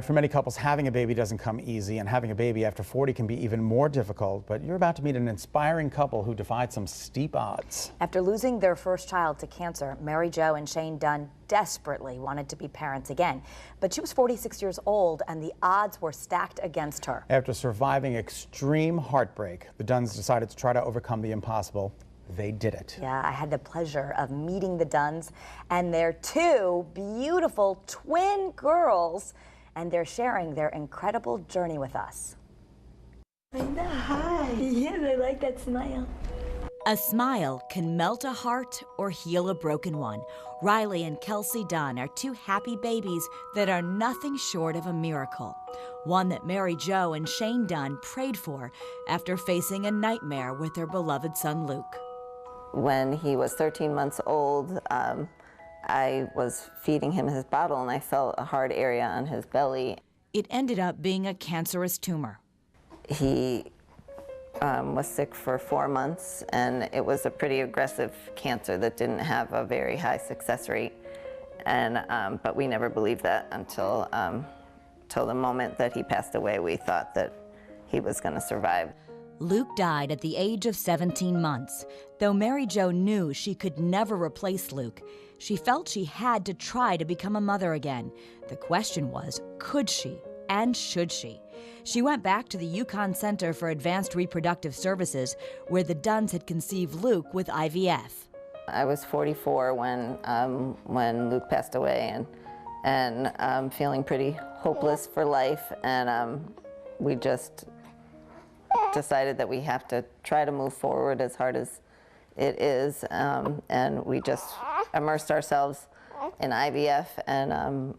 For many couples, having a baby doesn't come easy, and having a baby after 40 can be even more difficult. But you're about to meet an inspiring couple who defied some steep odds. After losing their first child to cancer, Mary Jo and Shane Dunn desperately wanted to be parents again. But she was 46 years old, and the odds were stacked against her. After surviving extreme heartbreak, the Dunns decided to try to overcome the impossible. They did it. Yeah, I had the pleasure of meeting the Dunns and their two beautiful twin girls, and they're sharing their incredible journey with us. Hi. Yes, I like that smile. A smile can melt a heart or heal a broken one. Riley and Kelsey Dunn are two happy babies that are nothing short of a miracle. One that Mary Jo and Shane Dunn prayed for after facing a nightmare with their beloved son Luke. When he was 13 months old, I was feeding him his bottle and I felt a hard area on his belly. It ended up being a cancerous tumor. He was sick for 4 months, and it was a pretty aggressive cancer that didn't have a very high success rate. And but we never believed that until the moment that he passed away. We thought that he was going to survive. Luke died at the age of 17 months. Though Mary Jo knew she could never replace Luke, she felt she had to try to become a mother again. The question was, could she and should she? She went back to the Yukon Center for Advanced Reproductive Services, where the Dunns had conceived Luke with IVF. I was 44 when Luke passed away, and feeling pretty hopeless for life, and we just decided that we have to try to move forward as hard as it is, and we just immersed ourselves in IVF, and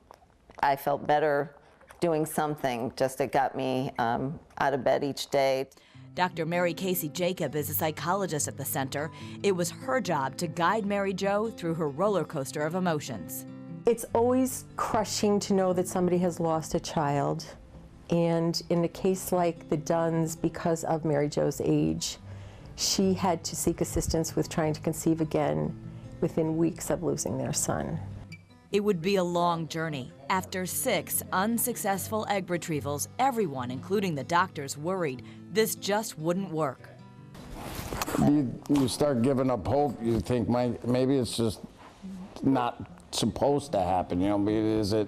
I felt better doing something. Just it got me out of bed each day. Dr. Mary Casey Jacob is a psychologist at the center. It was her job to guide Mary Jo through her roller coaster of emotions. It's always crushing to know that somebody has lost a child. And in a case like the Dunns, because of Mary Jo's age, she had to seek assistance with trying to conceive again within weeks of losing their son. It would be a long journey. After 6 unsuccessful egg retrievals, everyone, including the doctors, worried this just wouldn't work. You start giving up hope. You think maybe it's just not supposed to happen. You know,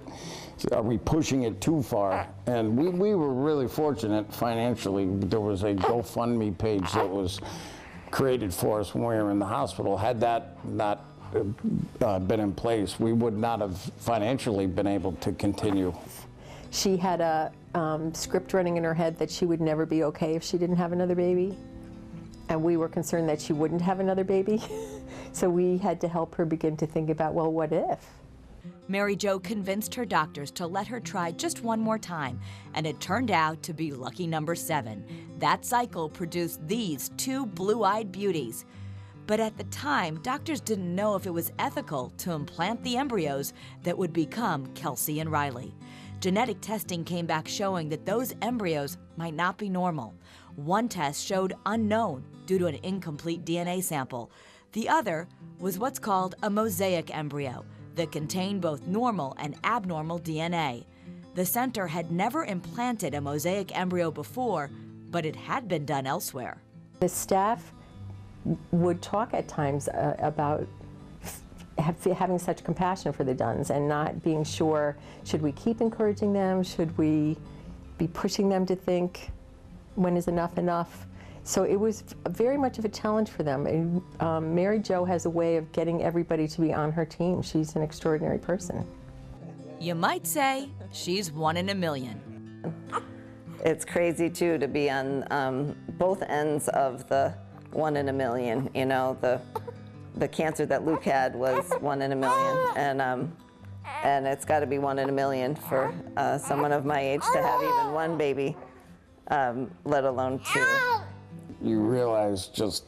are we pushing it too far? And we were really fortunate financially. There was a GoFundMe page that was created for us when we were in the hospital. Had that not been in place, we would not have financially been able to continue. She had a script running in her head that she would never be okay if she didn't have another baby. And we were concerned that she wouldn't have another baby. So we had to help her begin to think about, well, what if? Mary Jo convinced her doctors to let her try just one more time, and it turned out to be lucky number 7. That cycle produced these 2 blue-eyed beauties. But at the time, doctors didn't know if it was ethical to implant the embryos that would become Kelsey and Riley. Genetic testing came back showing that those embryos might not be normal. One test showed unknown due to an incomplete DNA sample. The other was what's called a mosaic embryo that contained both normal and abnormal DNA. The center had never implanted a mosaic embryo before, but it had been done elsewhere. The staff would talk at times about having such compassion for the Dunns and not being sure, should we keep encouraging them? Should we be pushing them to think, when is enough enough? So it was very much of a challenge for them. And Mary Jo has a way of getting everybody to be on her team. She's an extraordinary person. You might say she's 1 in a million. It's crazy too to be on both ends of the 1 in a million. You know, the cancer that Luke had was 1 in a million, and it's got to be 1 in a million for someone of my age to have even 1 baby, let alone 2. You realize just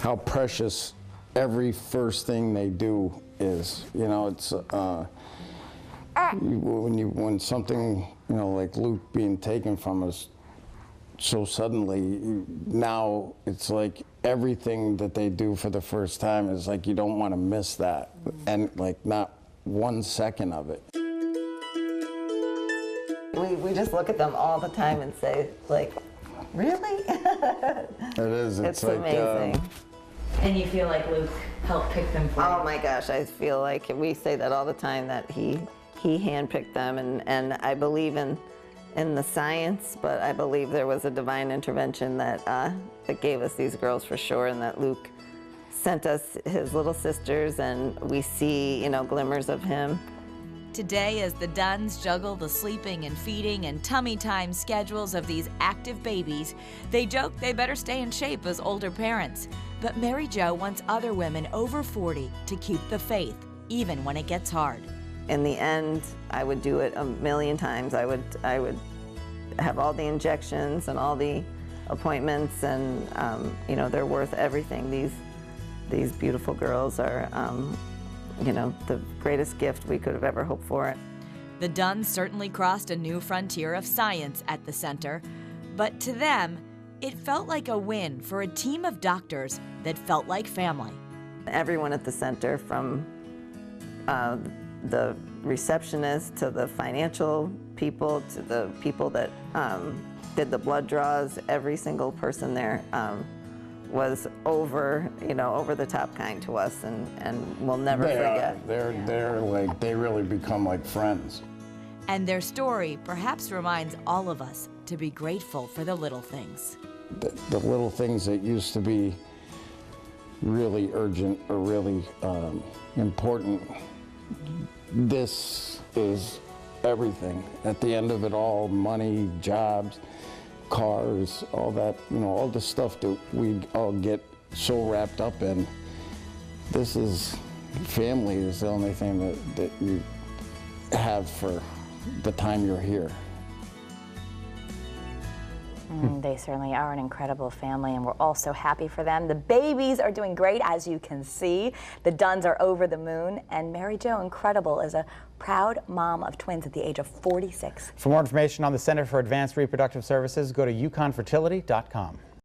how precious every first thing they do is. You know, it's when something, you know, like Luke being taken from us so suddenly, now it's like everything that they do for the first time is like you don't want to miss that, and like not 1 second of it. we just look at them all the time and say, like, really? It is. It's like, amazing. And you feel like Luke helped pick them for you? Oh my gosh, I feel like we say that all the time, that he handpicked them, and I believe in the science, but I believe there was a divine intervention that gave us these girls for sure, and that Luke sent us his little sisters, and we see, you know, glimmers of him. Today, as the Dunns juggle the sleeping and feeding and tummy time schedules of these active babies, they joke they better stay in shape as older parents. But Mary Jo wants other women over 40 to keep the faith, even when it gets hard. In the end, I would do it a million times. I would have all the injections and all the appointments, and you know, they're worth everything. These beautiful girls are, you know, the greatest gift we could have ever hoped for. The Dunns certainly crossed a new frontier of science at the center, but to them, it felt like a win for a team of doctors that felt like family. Everyone at the center, from the receptionist to the financial people to the people that did the blood draws, every single person there was over the top kind to us, and we'll never forget. They're like, they really become like friends. And their story perhaps reminds all of us to be grateful for the little things. The little things that used to be really urgent or really important, this is everything. At the end of it all, money, jobs, cars, all that, you know, all the stuff that we all get so wrapped up in. This is, family is the only thing that you have for the time you're here. They certainly are an incredible family, and we're all so happy for them. The babies are doing great, as you can see. The Dunns are over the moon, and Mary Jo, incredible, is a proud mom of twins at the age of 46. For more information on the Center for Advanced Reproductive Services, go to UConnFertility.com.